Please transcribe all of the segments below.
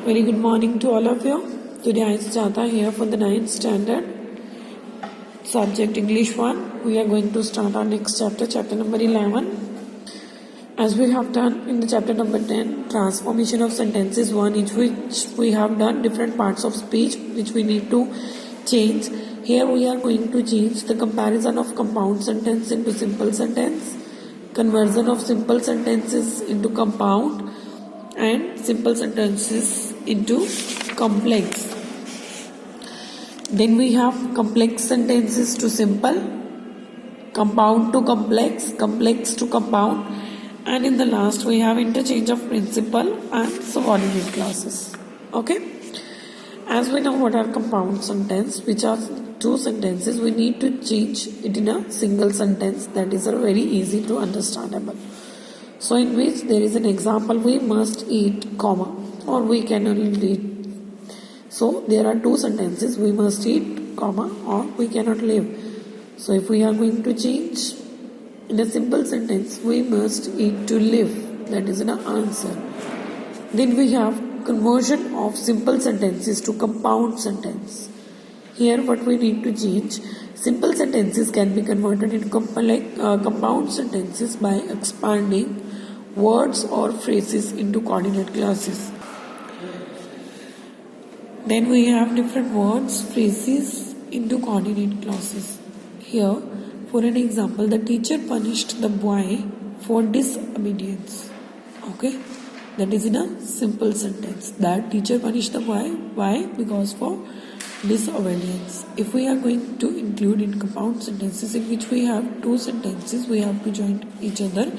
Very good morning to all of you. Today I Sujata here for the 9th standard subject English 1. We are going to start our next chapter, chapter number 11. As we have done in the chapter number 10, transformation of sentences 1, in which we have done different parts of speech which we need to change. Here we are going to change the comparison of compound sentence into simple sentence, conversion of simple sentences into compound, and simple sentences into complex. Then we have complex sentences to simple, compound to complex, complex to compound, and in the last we have interchange of principal and subordinate clauses. Okay? As we know what are compound sentence, which are two sentences, we need to change it in a single sentence that is very easy to understandable. So in which there is an example, we must eat, comma, or we cannot eat. So there are two sentences, we must eat, comma, or we cannot live. So if we are going to change in a simple sentence, we must eat to live, that is an answer. Then we have conversion of simple sentences to compound sentence. Here what we need to change, simple sentences can be converted into compound sentences by expanding words or phrases into coordinate clauses. Then we have different words, phrases into coordinate clauses. Here, for an example, the teacher punished the boy for disobedience. Okay, that is in a simple sentence. That teacher punished the boy. Why? Because for disobedience. If we are going to include in compound sentences in which we have two sentences, we have to join each other.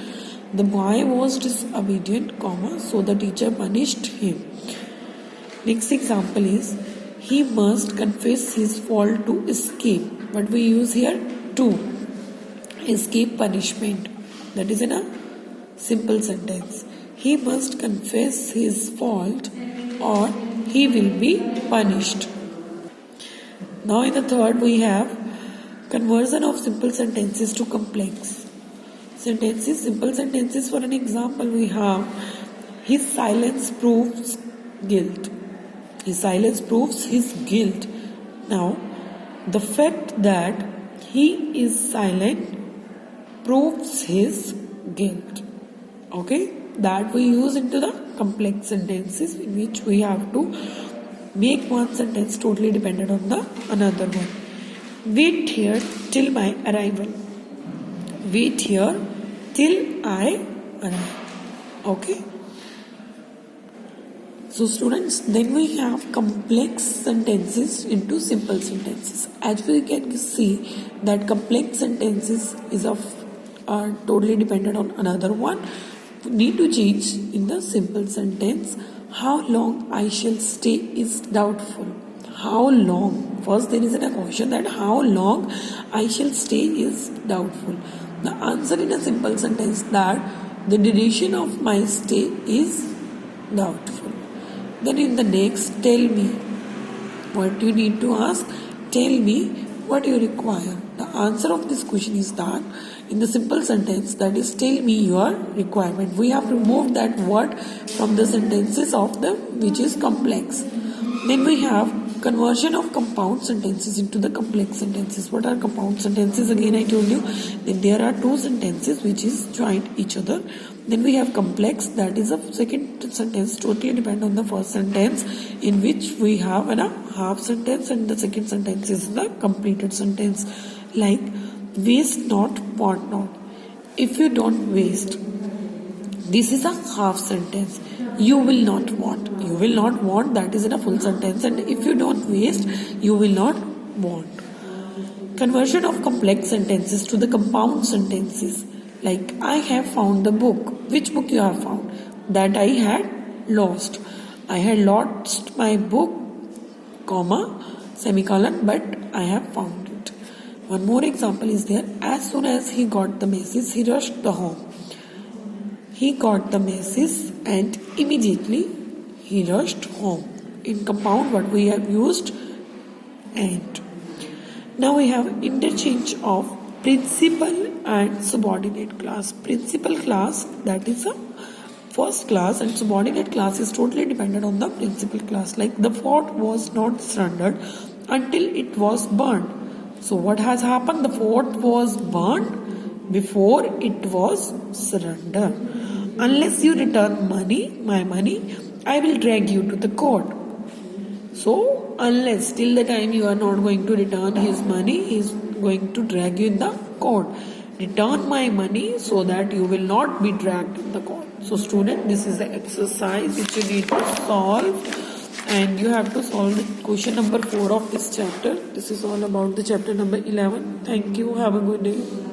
The boy was disobedient, comma, so the teacher punished him. Next example is, he must confess his fault to escape. What we use here? To escape punishment. That is in a simple sentence. He must confess his fault or he will be punished. Now in the third we have conversion of simple sentences to complex sentences. Simple sentences, for an example, we have, his silence proves guilt. His silence proves his guilt. Now, the fact that he is silent proves his guilt. Okay? That we use into the complex sentences in which we have to make one sentence totally dependent on the another one. Wait here till my arrival. Wait here till I arrive. Okay? So students, then we have complex sentences into simple sentences. As we can see that complex sentences are totally dependent on another one. We need to change in the simple sentence. How long I shall stay is doubtful. How long? First there is a question that how long I shall stay is doubtful. The answer in a simple sentence that the duration of my stay is doubtful. Then in the next, tell me what you need to ask. Tell me what you require. The answer of this question is that in the simple sentence, that is, tell me your requirement. We have removed that word from the sentences of the which is complex. Then we have conversion of compound sentences into the complex sentences. What are compound sentences? Again I told you that there are two sentences which is joined each other. Then we have complex, that is a second sentence totally depend on the first sentence, in which we have a half sentence and the second sentence is the completed sentence. Like, waste not, want not. If you don't waste, this is a half sentence. You will not want. You will not want, that is in a full sentence. And if you don't waste, you will not want. Conversion of complex sentences to the compound sentences. Like, I have found the book. Which book you have found? That I had lost. I had lost my book, comma, semicolon, but I have found it. One more example is there. As soon as he got the message, he rushed the home. He got the message and immediately he rushed home. In compound, what we have used? And. Now we have interchange of principal and subordinate class. Principal class, that is first class and subordinate class is totally dependent on the principal class. Like the fort was not surrendered until it was burned. So what has happened? The fort was burned before it was surrendered. Unless you return money, my money, I will drag you to the court. So unless till the time you are not going to return his money, he is going to drag you in the court. Return my money so that you will not be dragged in the court. So student, this is the exercise which you need to solve, and you have to solve the question number 4 of this chapter. This is all about the chapter number 11. Thank you. Have a good day.